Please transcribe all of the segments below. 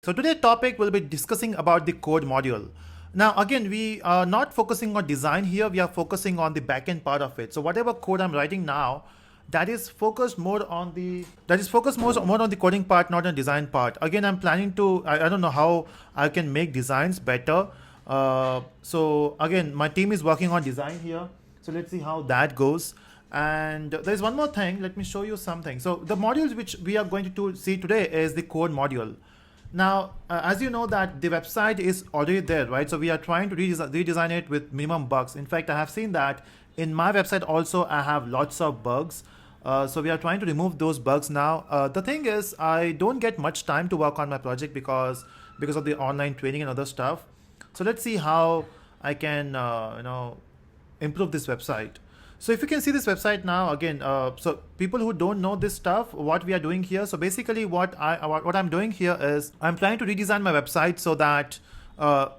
So today's topic will be discussing about the code module. Now again, we are not focusing on design here, we are focusing on the backend part of it. So whatever code I'm writing now, that is focused more on the coding part, not on design part. Again, I'm planning to I don't know how I can make designs better. So again, my team is working on design here. So let's see how that goes. And there's one more thing, let me show you something. So the modules which we are going to see today is the code module. Now, as you know that the website is already there, right? So we are trying to redesign it with minimum bugs. In fact, I have seen that in my website also I have lots of bugs. So we are trying to remove those bugs now. The thing is, I don't get much time to work on my project because of the online training and other stuff. So let's see how I can improve this website. So if you can see this website now, again, so people who don't know this stuff, what we are doing here. So basically what I'm doing here is I'm trying to redesign my website so that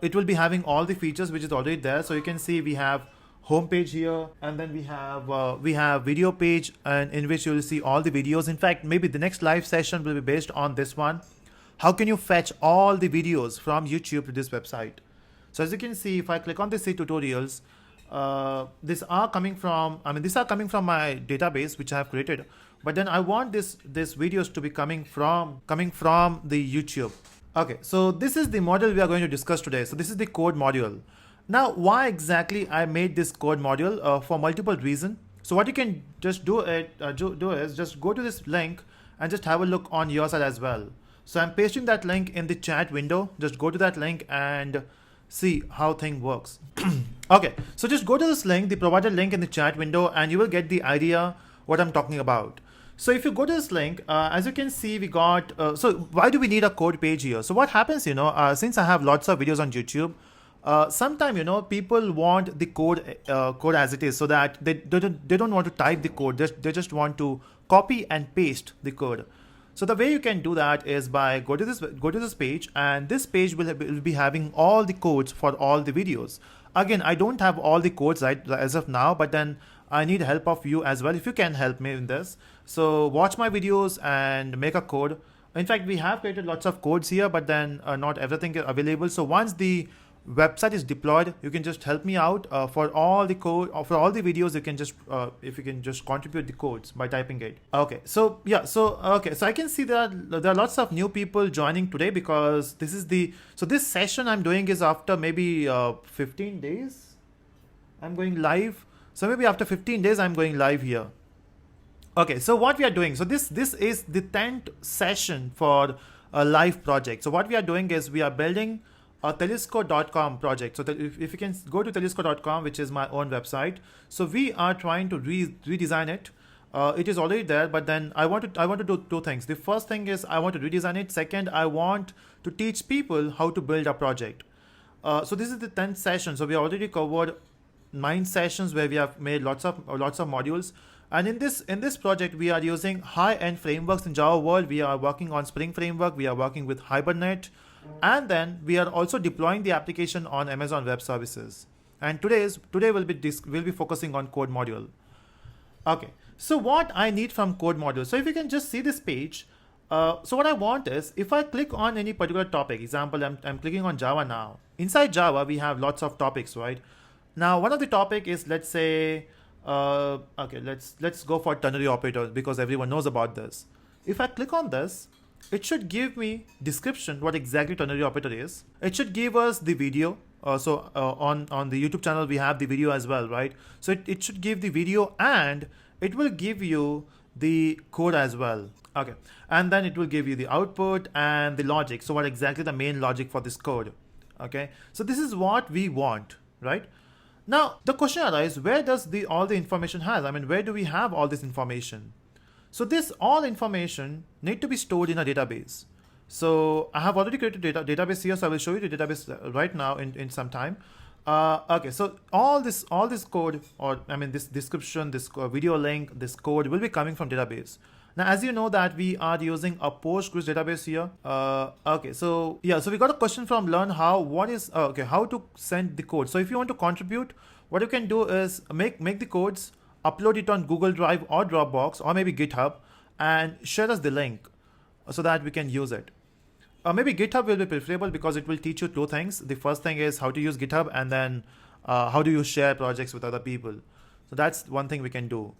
it will be having all the features which is already there. So you can see we have homepage here, and then we have video page, and in which you will see all the videos. In fact, maybe the next live session will be based on this one. How can you fetch all the videos from YouTube to this website? So as you can see, if I click on the see tutorials, these are coming from my database which I have created, but then I want this videos to be coming from the YouTube. Okay, so this is the module we are going to discuss today. So this is the code module. Now, why exactly I made this code module? For multiple reasons. So what you can just do is just go to this link and just have a look on your side as well. So I'm pasting that link in the chat window. Just go to that link and see how thing works. Okay, so just go to this link, the provided link in the chat window, and you will get the idea what I'm talking about. So if you go to this link, as you can see, we got, so why do we need a code page here? So what happens, since I have lots of videos on YouTube, sometimes, people want the code as it is, so that they don't want to type the code, they just want to copy and paste the code. So the way you can do that is by go to this page, and this page will be having all the codes for all the videos. Again, I don't have all the codes right as of now, but then I need help of you as well if you can help me in this. So watch my videos and make a code. In fact, we have created lots of codes here, but then not everything is available. So once the website is deployed, you can just help me out for all the code, or for all the videos. You can just if you can just contribute the codes by typing it. Okay, so yeah, so I can see that there are lots of new people joining today, because this session I'm doing is after maybe 15 days I'm going live. So maybe after 15 days I'm going live here. Okay, so what we are doing, so this is the 10th session for a live project. So what we are doing is we are building a Telesco.com project. So if you can go to Telesco.com, which is my own website, so we are trying to redesign it. It is already there, but then I want to do two things. The first thing is I want to redesign it. Second, I want to teach people how to build a project. So this is the 10th session. So we already covered 9 sessions where we have made lots of modules. And in this project, we are using high-end frameworks in Java world. We are working on Spring Framework. We are working with Hibernate. And then we are also deploying the application on Amazon Web Services. And today we'll be focusing on code module. Okay, so what I need from code module. So if you can just see this page, so what I want is, if I click on any particular topic, example, I'm clicking on Java now. Inside Java, we have lots of topics, right? Now, one of the topic is, let's say, okay, let's go for ternary operators, because everyone knows about this. If I click on this, it should give me description what exactly ternary operator is. It should give us the video. On the YouTube channel we have the video as well, right? So it should give the video, and it will give you the code as well. Okay, and then it will give you the output and the logic. So what exactly the main logic for this code? Okay, so this is what we want, right? Now the question arises, where does all the information has? I mean, where do we have all this information? So this all information need to be stored in a database. So I have already created a database here, so I will show you the database right now in some time. Okay, so all this code, or I mean this description, this video link, this code will be coming from database. Now, as you know that we are using a Postgres database here. Okay, so yeah, so we got a question from Learn How. How to send the code. So if you want to contribute, what you can do is make the codes, upload it on Google Drive or Dropbox or maybe GitHub, and share us the link so that we can use it. Maybe GitHub will be preferable because it will teach you two things. The first thing is how to use GitHub, and then how do you share projects with other people. So that's one thing we can do.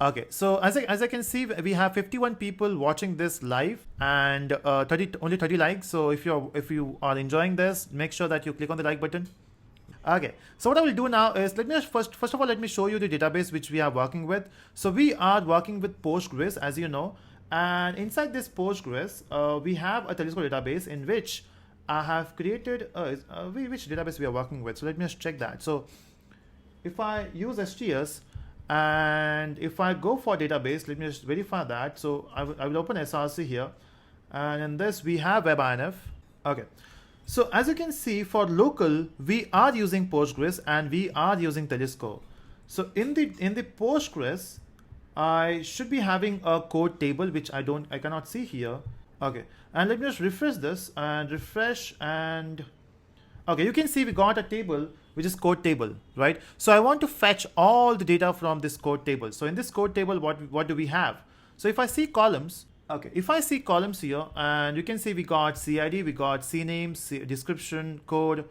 Okay, so as I can see, we have 51 people watching this live, and only 30 likes. So if you are enjoying this, make sure that you click on the like button. Okay, so what I will do now is, let me first of all, let me show you the database which we are working with. So we are working with Postgres, as you know, and inside this Postgres, we have a Telescope database in which I have created which database we are working with. So let me just check that. So if I use STS, and if I go for database, let me just verify that. So I will open SRC here, and in this we have WebINF. Okay, so as you can see, for local we are using Postgres and we are using Telescope. So in the Postgres, I should be having a code table which I cannot see here. Okay, and let me just refresh this and refresh, and okay, you can see we got a table which is code table, right? So I want to fetch all the data from this code table. So in this code table, what do we have? So if I see columns, okay, if I see columns here, and you can see we got CID, we got CNAME, description, code,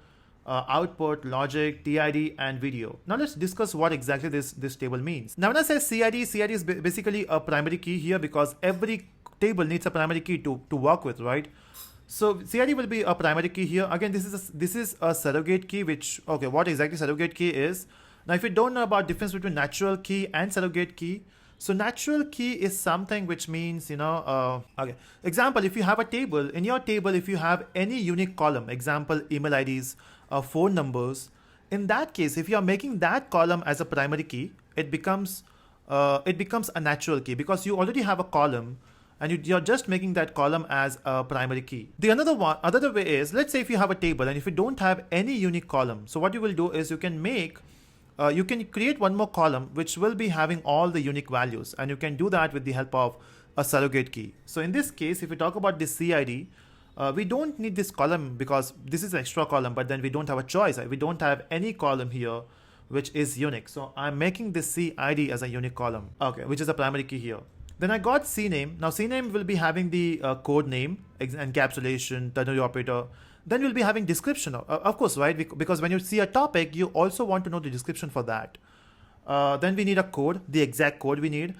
output, logic, TID, and video. Now let's discuss what exactly this table means. Now when I say CID is basically a primary key here, because every table needs a primary key to work with, right? So CID will be a primary key here. Again, this is a surrogate key, which, okay, what exactly surrogate key is? Now, if you don't know about difference between natural key and surrogate key, so natural key is something which means, okay, example, if you have a table, in your table, if you have any unique column, example, email IDs, phone numbers, in that case, if you are making that column as a primary key, it becomes a natural key, because you already have a column, and you're just making that column as a primary key. The other way is, let's say if you have a table and if you don't have any unique column, so what you will do is you can create one more column which will be having all the unique values, and you can do that with the help of a surrogate key. So in this case, if we talk about this CID, we don't need this column because this is an extra column, but then we don't have a choice. We don't have any column here which is unique. So I'm making this CID as a unique column, okay, which is a primary key here. Then I got CNAME. Now CNAME will be having the code name, encapsulation, ternary operator. Then we'll be having description, of course, right? Because when you see a topic, you also want to know the description for that. Then we need a code, the exact code we need.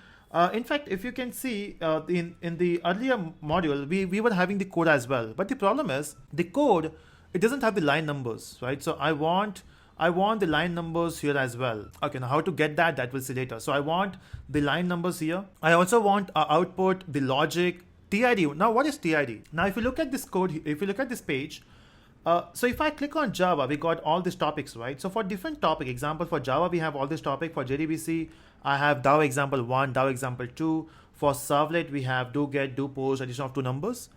In fact, if you can see in the earlier module, we were having the code as well. But the problem is the code, it doesn't have the line numbers, right? So I want the line numbers here as well. Okay, now how to get that we'll see later. So I want the line numbers here. I also want output, the logic, TID. Now what is TID? Now if you look at this code, if you look at this page, so if I click on Java, we got all these topics, right? So for different topic, example for Java, we have all this topic. For JDBC, I have DAO example 1, DAO example 2. For Servlet, we have do get, do post, addition of two numbers.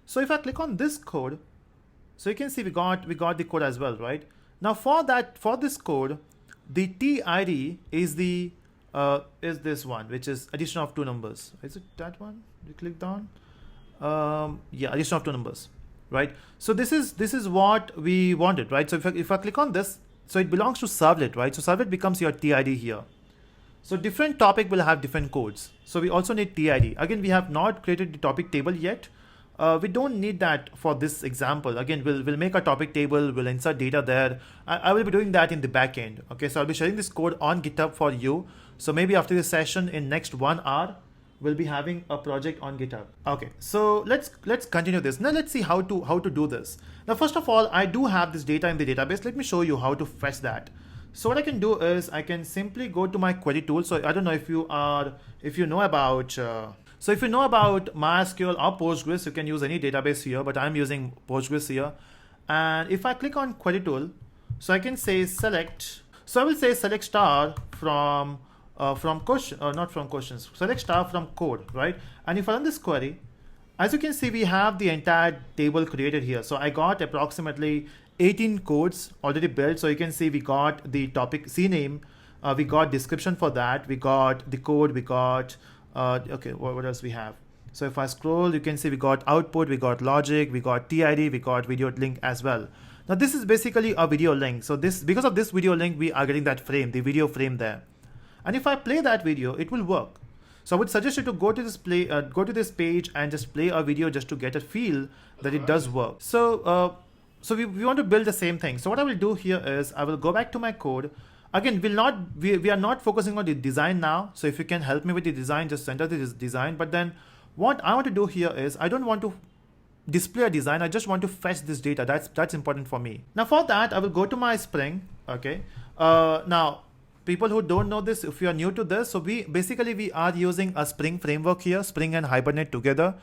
So if I click on this code, so you can see we got the code as well, right? Now for this code, the TID is this one, which is addition of two numbers. Is it that one? You clicked on? Yeah, addition of two numbers, right? So this is what we wanted, right? So if I click on this, so it belongs to Servlet, right? So Servlet becomes your TID here. So different topic will have different codes. So we also need TID. Again, we have not created the topic table yet. We don't need that for this example. Again, we'll make a topic table, we'll insert data there. I will be doing that in the backend. Okay, so I'll be sharing this code on GitHub for you. So maybe after this session in next 1 hour, we'll be having a project on GitHub. Okay, so let's continue this. Now let's see how to do this. Now first of all, I do have this data in the database. Let me show you how to fetch that. So what I can do is I can simply go to my query tool. So I don't know if you know about so if you know about MySQL or Postgres, you can use any database here, but I'm using Postgres here. And if I click on query tool, so I can say select. So I will say select star from question, or not from questions, select star from code, right? And if I run this query, as you can see, we have the entire table created here. So I got approximately 18 codes already built. So you can see we got the topic CNAME, we got description for that, we got the code, we got okay, what else we have? So if I scroll, you can see we got output, we got logic, we got TID, we got video link as well. Now this is basically a video link. So because of this video link, we are getting that frame, the video frame there. And if I play that video, it will work. So I would suggest you to go to go to this page and just play a video just to get a feel that it does work. So we want to build the same thing. So what I will do here is I will go back to my code. Again, we are not focusing on the design now. So if you can help me with the design, just enter this design. But then what I want to do here is I don't want to display a design. I just want to fetch this data. That's important for me. Now for that, I will go to my Spring. Okay. Now people who don't know this, if you are new to this, so we are using a Spring framework here, Spring and Hibernate together.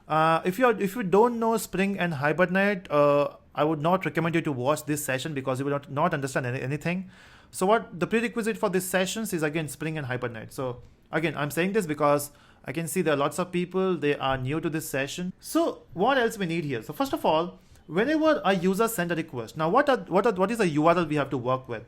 If you don't know Spring and Hibernate, I would not recommend you to watch this session because you will not understand anything. So what the prerequisite for these sessions is again Spring and Hibernate. So again, I'm saying this because I can see there are lots of people, they are new to this session. So what else we need here? So first of all, whenever a user send a request, now what is the URL we have to work with?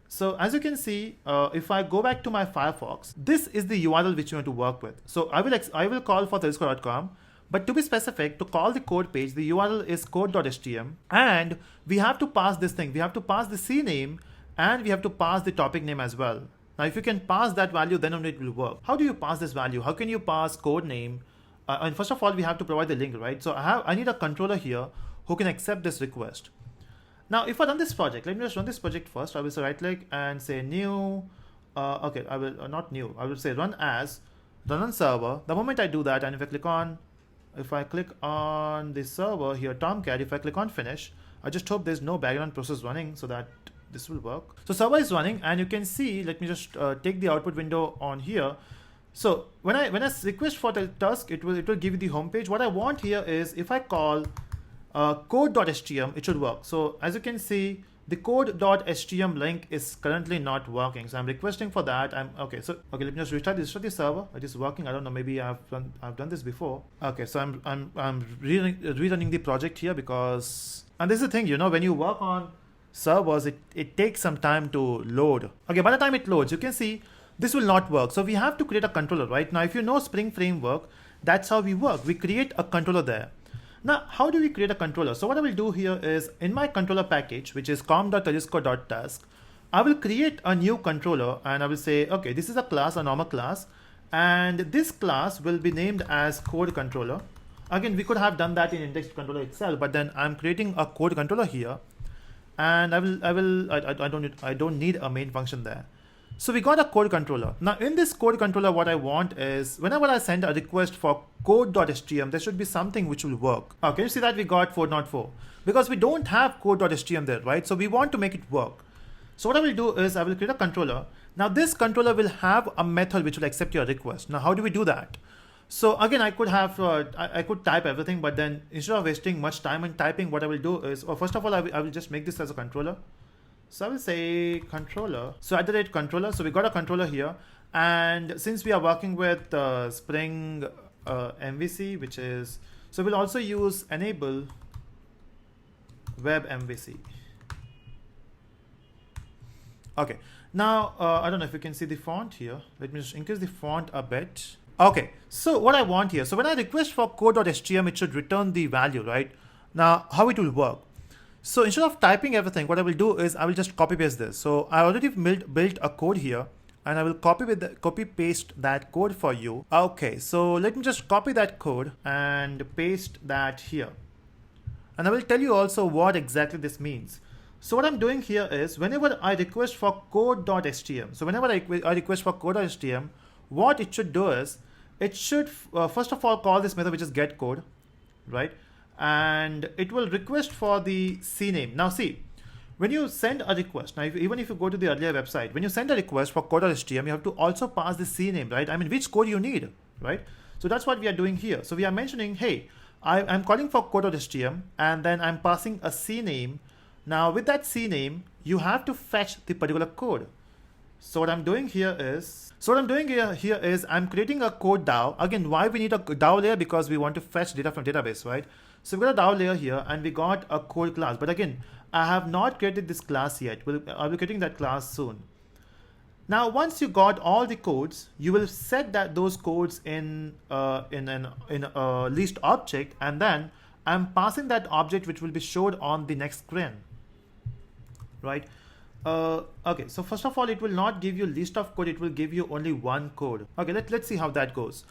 So as you can see, if I go back to my Firefox, this is the URL which you want to work with. So I will call for theriscode.com. But to be specific, to call the code page, the URL is code.htm, and we have to pass this thing. We have to pass the CNAME, and we have to pass the topic name as well. Now, if you can pass that value, then only it will work. How do you pass this value? How can you pass code name? And first of all, we have to provide the link, right? So I need a controller here who can accept this request. Now, if I run this project, let me just run this project first. I will say right click and say new. Okay, I will not new. I will say run on server. The moment I do that, and if I click on the server here, Tomcat, if I click on finish, I just hope there's no background process running so that this will work. So server is running, and you can see, let me just take the output window on here. So when I request for the task, it will give you the home page. What I want here is if I call code.htm, it should work. So as you can see, the code.htm link is currently not working. So I'm requesting for that. Okay, let me just restart the server. It is working. I don't know, maybe I've done this before. Okay, so I'm rerunning the project here because, and this is the thing, when you work on servers, it takes some time to load. Okay, by the time it loads, you can see this will not work. So we have to create a controller, right? Now, if you know Spring Framework, that's how we work. We create a controller there. Now, how do we create a controller? So what I will do here is in my controller package, which is com.theriscode.task, I will create a new controller and I will say, okay, this is a class, a normal class, and this class will be named as code controller. Again, we could have done that in index controller itself, but then I'm creating a code controller here, and I don't need a main function there. So we got a code controller. Now in this code controller, what I want is whenever I send a request for code.htm, there should be something which will work. Okay, you see that we got 404 because we don't have code.htm there, right? So we want to make it work. So what I will do is I will create a controller. Now this controller will have a method which will accept your request. Now how do we do that? So again, I could have I could type everything, but then instead of wasting much time in typing, what I will do is, first of all, I will just make this as a controller. So I will say controller. So @controller. So we got a controller here, and since we are working with Spring MVC, which is, so we'll also use enable web MVC. Okay. Now I don't know if you can see the font here. Let me just increase the font a bit. Okay. So what I want here. So when I request for code.htm, it should return the value, right? Now how it will work. So instead of typing everything, what I will do is I will just copy paste this. So I already built a code here, and I will copy paste that code for you. Okay, so let me just copy that code and paste that here. And I will tell you also what exactly this means. So what I'm doing here is whenever I request for code.htm, so whenever I request for code.htm, what it should do is it should first of all call this method which is getCode, right? And it will request for the CNAME. Now see, when you send a request, now even if you go to the earlier website, when you send a request for code.htm, you have to also pass the CNAME, right? I mean, which code you need, right? So that's what we are doing here. So we are mentioning, hey, I'm calling for code.htm, and then I'm passing a CNAME. Now with that CNAME, you have to fetch the particular code. So what I'm doing here is, I'm creating a code DAO. Again, why we need a DAO layer? Because we want to fetch data from database, right? So we got a DAO layer here, and we got a code class. But again, I have not created this class yet. I'll be creating that class soon. Now, once you got all the codes, you will set those codes in a list object, and then I'm passing that object which will be showed on the next screen, right? Okay, so first of all, it will not give you list of code, it will give you only one code. Okay, let's see how that goes.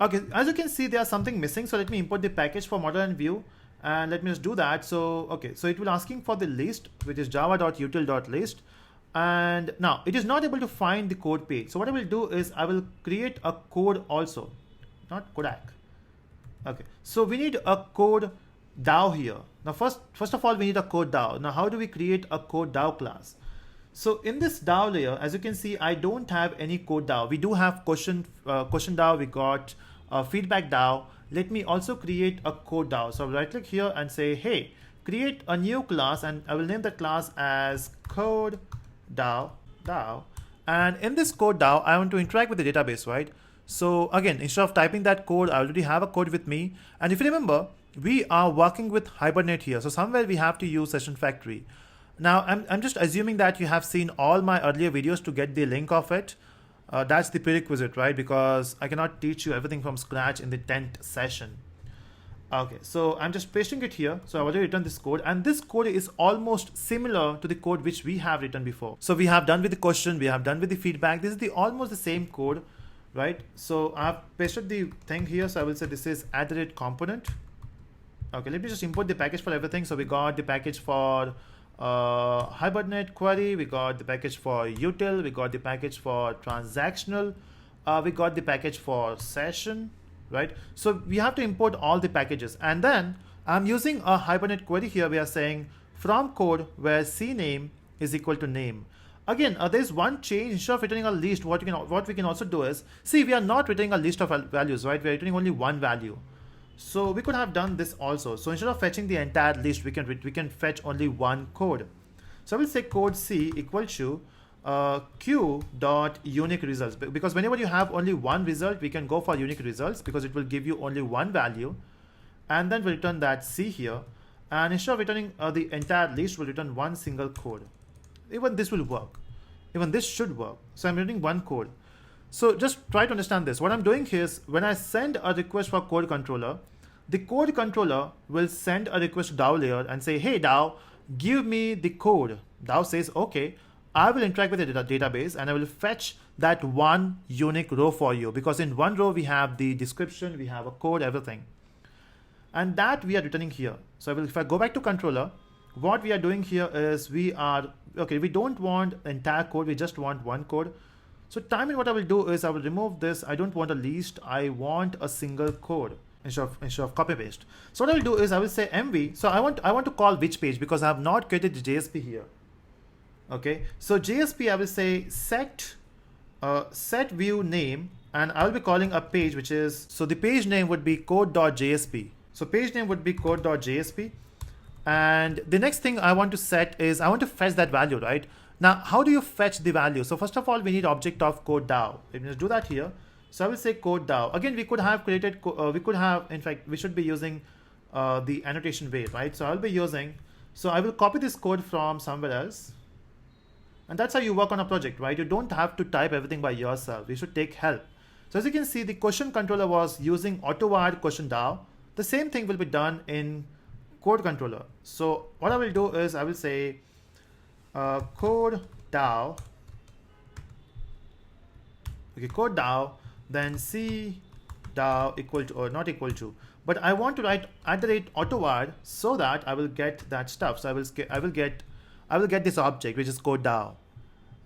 Okay, as you can see, there's something missing. So let me import the package for model and view, and let me just do that. So, okay, so it will asking for the list, which is java.util.list. And now it is not able to find the code page. So what I will do is I will create a code also, not Kodak. Okay, so we need a code DAO here. Now first of all, we need a code DAO. Now how do we create a code DAO class? So in this DAO layer, as you can see, I don't have any code DAO. We do have question DAO. We got feedback DAO. Let me also create a code DAO. So I'll right click here and say, hey, create a new class, and I will name the class as code DAO. And in this code DAO, I want to interact with the database, right? So again, instead of typing that code, I already have a code with me. And if you remember, we are working with Hibernate here. So somewhere we have to use Session Factory. Now, I'm just assuming that you have seen all my earlier videos to get the link of it. That's the prerequisite, right? Because I cannot teach you everything from scratch in the 10th session. Okay, so I'm just pasting it here. So I've already written this code, and this code is almost similar to the code which we have written before. So we have done with the question, we have done with the feedback. This is almost the same code, right? So I've pasted the thing here. So I will say this is @component. Okay, let me just import the package for everything. So we got the package for Hibernate query, we got the package for util, we got the package for transactional, we got the package for session, right? So we have to import all the packages, and then I'm using a Hibernate query here. We are saying from code where CNAME is equal to name. Again, there's one change. Instead of returning a list, what we can also do is, see, we are not returning a list of values, right? We are returning only one value. So we could have done this also. So instead of fetching the entire list, we can fetch only one code. So I will say code C equal to q dot unique results, because whenever you have only one result, we can go for unique results because it will give you only one value, and then we'll return that C here. And instead of returning the entire list, we'll return one single code. Even this will work. Even this should work. So I'm returning one code. So just try to understand this. What I'm doing here is when I send a request for code controller, the code controller will send a request to DAO layer and say, hey DAO, give me the code. DAO says, okay, I will interact with the database and I will fetch that one unique row for you, because in one row we have the description, we have a code, everything. And that we are returning here. So if I go back to controller, what we are doing here is we don't want entire code, we just want one code. So timing, what I will do is I will remove this. I don't want a list, I want a single code instead of copy paste. So what I will do is I will say MV. So I want to call which page, because I have not created the JSP here. Okay, so JSP I will say set view name, and I will be calling a page which is, so the page name would be code.jsp. So page name would be code.jsp. And the next thing I want to set is I want to fetch that value, right? Now, how do you fetch the value? So first of all, we need object of code DAO. Let me just do that here. So I will say code DAO. Again, we could have created, in fact, we should be using the annotation way, right? So I'll be using, so I will copy this code from somewhere else. And that's how you work on a project, right? You don't have to type everything by yourself. You should take help. So as you can see, the question controller was using auto-wired question DAO. The same thing will be done in code controller. So what I will do is I will say code DAO. Okay, code DAO, then C DAO equal to, or not equal to, but I want to write @auto-wired so that I will get that stuff. So I will get this object which is code DAO.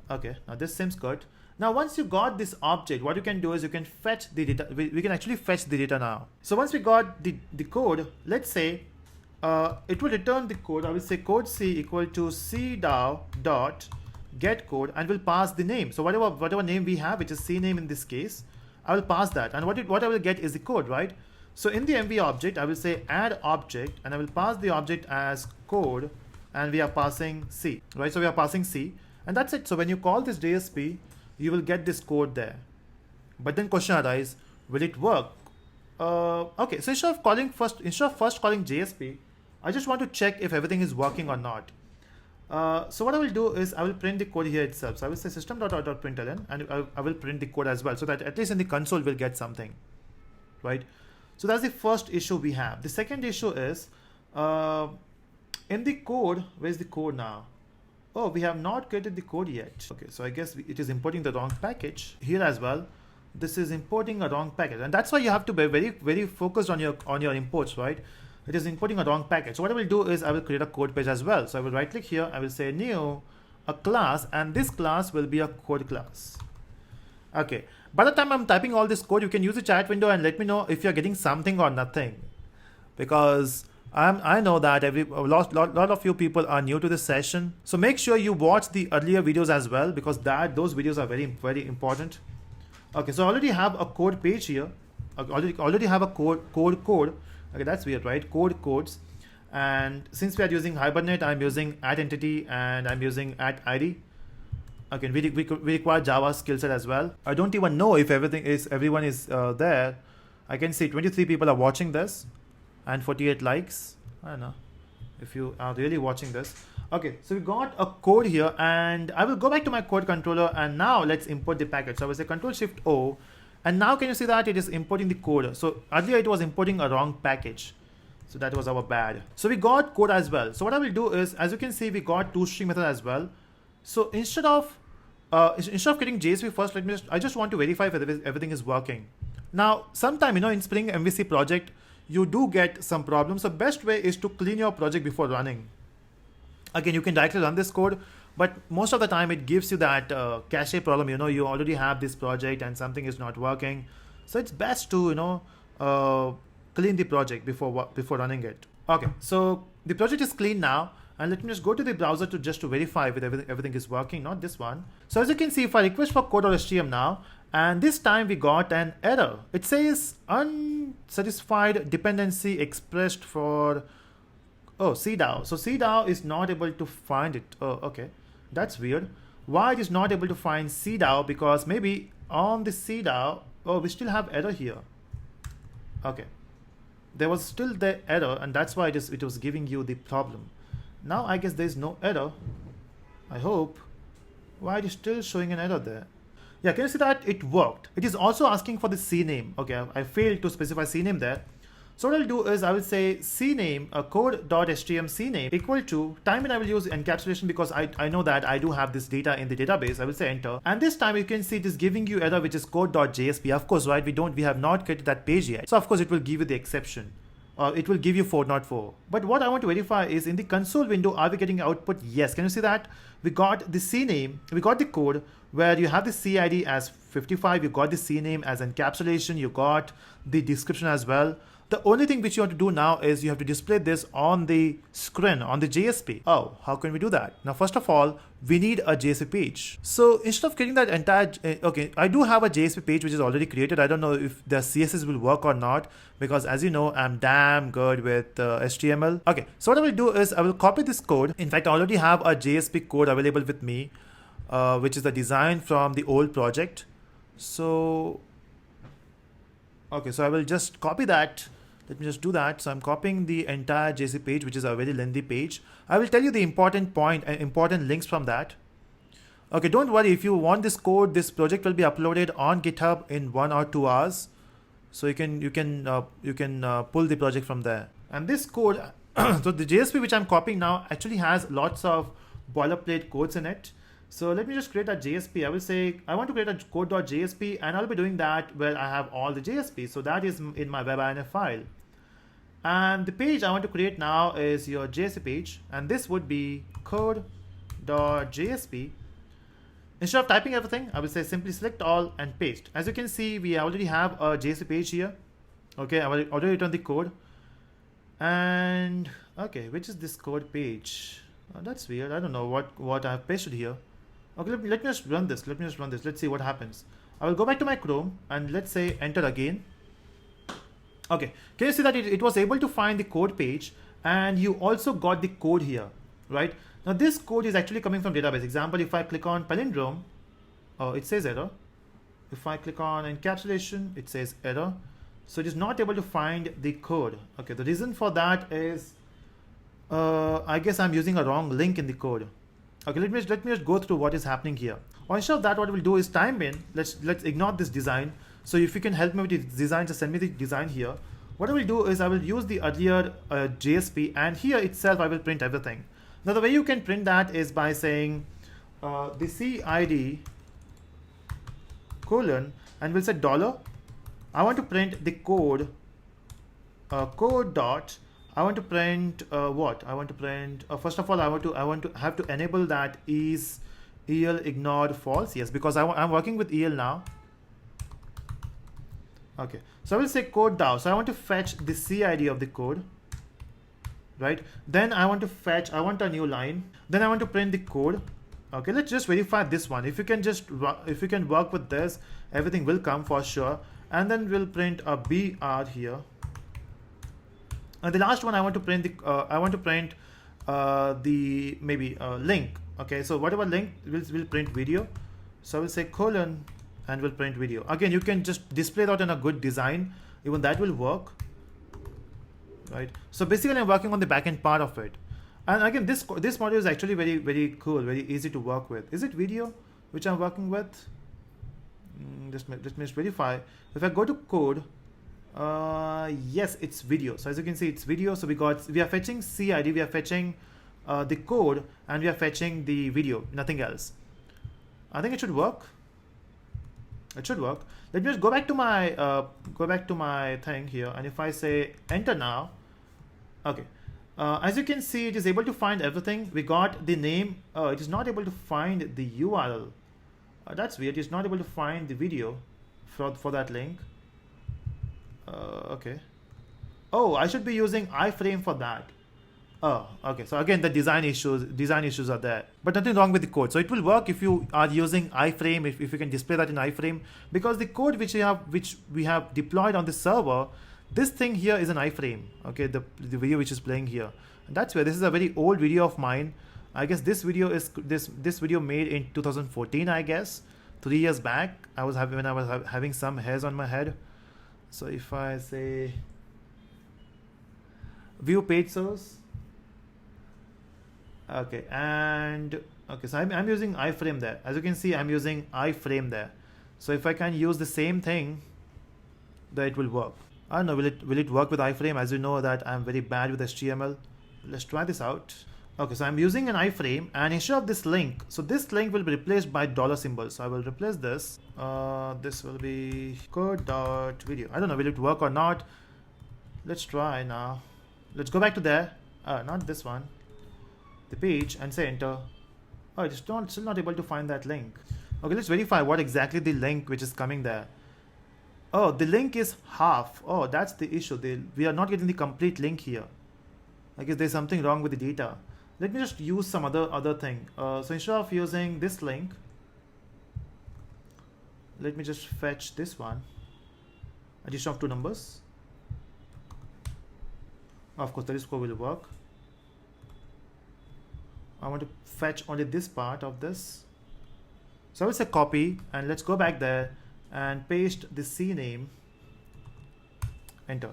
Okay, now this seems good. Now once you got this object, what you can do is you can fetch the data. We can actually fetch the data now. So once we got the code, let's say it will return the code. I will say code C equal to C DAO dot get code, and will pass the name. So whatever name we have, which is CNAME in this case, I will pass that, and what I will get is the code, right? So in the MV object, I will say add object, and I will pass the object as code, and we are passing C, right? So we are passing C, and that's it. So when you call this JSP, you will get this code there. But then question arises, will it work? Okay, so instead of first calling JSP, I just want to check if everything is working or not. So what I will do is I will print the code here itself. So I will say system.out.println, and I will print the code as well, so that at least in the console we'll get something, right? So that's the first issue we have. The second issue is in the code. Where's the code now? Oh, we have not created the code yet. Okay, so I guess it is importing the wrong package here as well. This is importing a wrong package, and that's why you have to be very focused on your imports, right? It is importing a wrong package. So what I will do is I will create a code page as well. So I will right click here, I will say new, a class, and this class will be a code class. Okay, by the time I'm typing all this code, you can use the chat window and let me know if you're getting something or nothing, because I know that a lot of you people are new to this session. So make sure you watch the earlier videos as well, because those videos are very important. Okay, so I already have a code page here. I already have a code. Okay, that's weird, right? Codes. And since we are using Hibernate, I'm using @entity and I'm using @id. Okay, we require Java skill set as well. I don't even know if everyone is there. I can see 23 people are watching this and 48 likes. I don't know if you are really watching this. Okay, so we got a code here, and I will go back to my code controller, and now let's import the package. So I will say Control-Shift-O, and now can you see that it is importing the code? So earlier it was importing a wrong package. So that was our bad. So we got code as well. So what I will do is, as you can see, we got toString method as well. So instead of getting JSP first, I just want to verify whether everything is working. Now, sometime, in Spring MVC project, you do get some problems. The best way is to clean your project before running. Again, you can directly run this code, but most of the time it gives you that cache problem. You already have this project and something is not working. So it's best to, clean the project before running it. Okay, so the project is clean now. And let me just go to the browser to verify if everything is working, not this one. So as you can see, if I request for code.htm now, and this time we got an error. It says unsatisfied dependency expressed for CDAO. So CDAO is not able to find it. Oh, okay. That's weird. Why it is not able to find CDAO? Because maybe on the CDAO, we still have error here. Okay. There was still the error, and that's why it was giving you the problem. Now I guess there's no error. I hope. Why it is still showing an error there? Yeah, can you see that it worked? It is also asking for the CNAME. Okay, I failed to specify CNAME there. So what I'll do is I will say CNAME, code.htm CNAME equal to time, and I will use encapsulation because I know that I do have this data in the database. I will say enter. And this time you can see it is giving you error, which is code.jsp. Of course, right? We have not created that page yet. So of course it will give you the exception. It will give you 404. But what I want to verify is in the console window, are we getting output? Yes. Can you see that? We got the CNAME, we got the code where you have the CID as 55, you got the CNAME as encapsulation, you got the description as well. The only thing which you have to do now is you have to display this on the screen, on the JSP. Oh, how can we do that? Now, first of all, we need a JSP page. So instead of creating that entire, okay, I do have a JSP page which is already created. I don't know if the CSS will work or not, because as you know, I'm damn good with HTML. Okay, so what I will do is I will copy this code. In fact, I already have a JSP code available with me, which is the design from the old project. So, okay, so I will just copy that. Let me just do that. So I'm copying the entire JSP page, which is a very lengthy page. I will tell you the important point and important links from that. Okay, don't worry. If you want this code, this project will be uploaded on GitHub in 1 or 2 hours. So you can pull the project from there. And this code, so the JSP which I'm copying now actually has lots of boilerplate codes in it. So let me just create a JSP. I will say I want to create a code.jsp, and I'll be doing that where I have all the JSP. So that is in my web.inf file. And the page I want to create now is your JSP page, and this would be code.jsp. Instead of typing everything, I will say simply select all and paste. As you can see, we already have a JSP page here. Okay, I will already written the code. And okay, which is this code page? Oh, that's weird. I don't know what I have pasted here. Okay, let me just run this. Let's see what happens. I will go back to my Chrome and let's say enter again. Okay, can you see that it was able to find the code page, and you also got the code here, right? Now this code is actually coming from database. Example, if I click on palindrome, oh, it says error. If I click on encapsulation, it says error. So it is not able to find the code. Okay, the reason for that is I guess I'm using a wrong link in the code. Okay, let me just go through what is happening here. Or instead of that, what we'll do is time in. Let's ignore this design. So if you can help me with the design, just send me the design here. What I will do is I will use the earlier JSP, and here itself I will print everything. Now the way you can print that is by saying the CID colon, and we'll say dollar. I want to print the code, code dot. I want to print what? I want to print. First of all, I want to have to enable that is EL ignored false. Yes, because I'm working with EL now. Okay, so I will say code DAO. So I want to fetch the CID of the code, right? Then I want to fetch. I want a new line. Then I want to print the code. Okay, let's just verify this one. If you can work with this, everything will come for sure. And then we'll print a BR here. And the last one, I want to print the maybe link. Okay, so whatever link will print video. So we'll say colon and we'll print video. Again, you can just display that in a good design. Even that will work, right? So basically, I'm working on the backend part of it. And again, this module is actually very cool, very easy to work with. Is it video which I'm working with? Let me just verify. If I go to code, yes, it's video. So as you can see, it's video. So we are fetching CID, we are fetching the code, and we are fetching the video, nothing else. I think it should work. It should work. Let me just go back to my thing here, and if I say enter now, okay. As you can see, it is able to find everything. We got the name. It is not able to find the URL. That's weird. It's not able to find the video for that link. Okay. Oh, I should be using iframe for that. Oh, okay. So again, the design issues are there, but nothing wrong with the code. So it will work if you are using iframe, if you can display that in iframe, because the code which we have deployed on the server, this thing here is an iframe. Okay, the video which is playing here. And that's where this is a very old video of mine. I guess this video is this video made in 2014. I guess 3 years back. When I was having some hairs on my head. So if I say view page source. Okay, and okay, so I'm using iframe there. As you can see, I'm using iframe there. So if I can use the same thing, then it will work. I don't know, will it work with iframe? As you know that I'm very bad with HTML. Let's try this out. Okay, so I'm using an iframe, and instead of this link, so this link will be replaced by dollar symbol. So I will replace this. This will be code.video. I don't know, will it work or not? Let's try now. Let's go back to there. Not this one. The page, and say enter. Oh, it's still not able to find that link. Okay, let's verify what exactly the link which is coming there. Oh, the link is half. Oh, that's the issue. We are not getting the complete link here. I guess there's something wrong with the data. Let me just use some other thing. So instead of using this link, let me just fetch this one. Addition of two numbers. Of course, that score will work. I want to fetch only this part of this. So I will say copy, and let's go back there and paste the C name. Enter.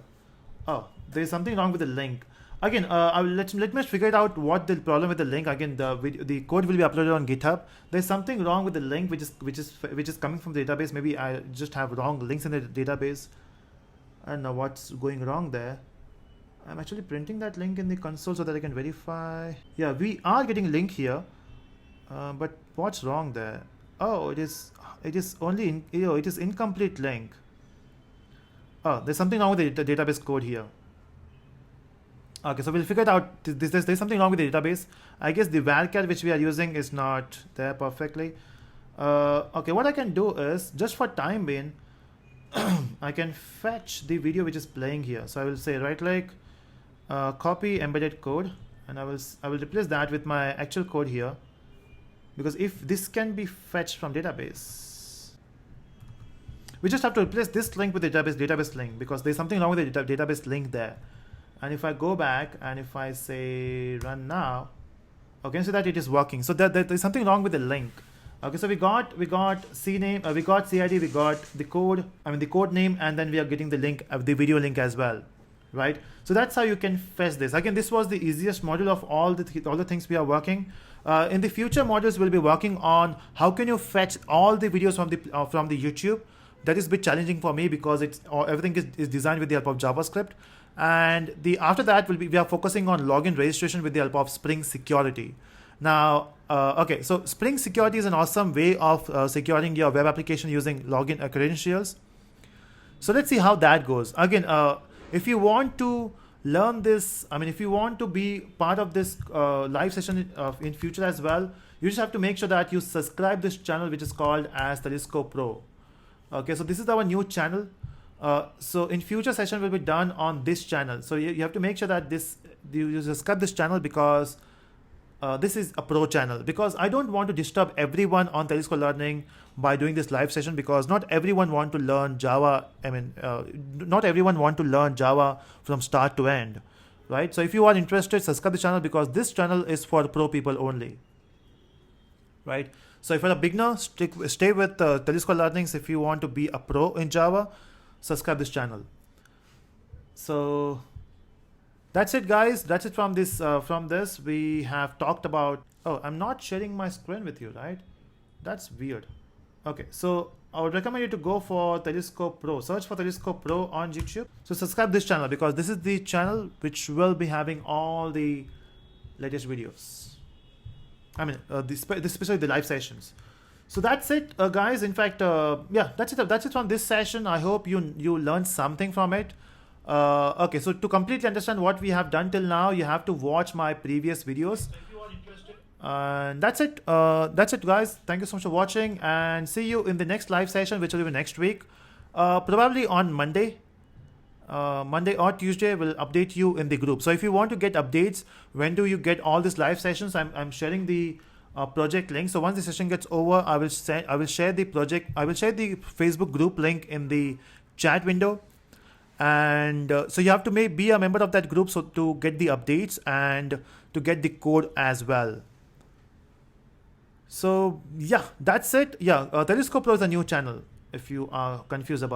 Oh, there is something wrong with the link. Again, let me figure it out what the problem with the link. Again, the code will be uploaded on GitHub. There's something wrong with the link which is coming from the database. Maybe I just have wrong links in the database. I don't know what's going wrong there. I'm actually printing that link in the console so that I can verify. Yeah, we are getting link here, but what's wrong there? Oh, it is only it is incomplete link. Oh, there's something wrong with the database code here. Okay, so we'll figure it out. There's something wrong with the database. I guess the varchar which we are using is not there perfectly. Okay, what I can do is, just for time being, I can fetch the video which is playing here. So I will say right click, copy embedded code, and I will replace that with my actual code here, because if this can be fetched from database, we just have to replace this link with the database link, because there's something wrong with the database link there. And if I go back and if I say run now, okay, so that it is working. So there's something wrong with the link. Okay, so we got C name, we got CID, we got the code, the code name, and then we are getting the link, the video link as well, right? So that's how you can fetch this. Again, this was the easiest module of all the things we are working. In the future modules, we'll be working on how can you fetch all the videos from the YouTube. That is a bit challenging for me because everything is designed with the help of JavaScript. And the after that will be we are focusing on login registration with the help of Spring Security. Now, okay, so Spring Security is an awesome way of securing your web application using login credentials. So let's see how that goes. Again, if you want to learn this, I mean, if you want to be part of this live session in future as well, you just have to make sure that you subscribe this channel, which is called as Telescope Pro. Okay, so this is our new channel. So in future session will be done on this channel. So you have to make sure that you subscribe this channel, because this is a pro channel, because I don't want to disturb everyone on Telescope Learning by doing this live session, because not everyone want to learn Java. I mean, not everyone want to learn Java from start to end, right? So if you are interested, subscribe the channel, because this channel is for pro people only, right? So if you're a beginner, stay with Telescope Learnings. If you want to be a pro in Java, subscribe this channel. So that's it, guys. That's it from this. From this, we have talked about. Oh, I'm not sharing my screen with you, right? That's weird. Okay, so I would recommend you to go for Telescope Pro. Search for Telescope Pro on YouTube. So subscribe this channel, because this is the channel which will be having all the latest videos. I mean, especially the live sessions. So that's it, guys. In fact, yeah, that's it. That's it from this session. I hope you learned something from it. Okay, so to completely understand what we have done till now, you have to watch my previous videos. If you are interested. And that's it. That's it, guys. Thank you so much for watching, and see you in the next live session, which will be next week, probably on Monday. Monday or Tuesday will update you in the group. So if you want to get updates, when do you get all these live sessions? I'm sharing the project link. So once the session gets over, I will share the project. I will share the Facebook group link in the chat window. And so you have to be a member of that group, so to get the updates and to get the code as well. So yeah, that's it. Yeah, Telescope Pro is a new channel, if you are confused about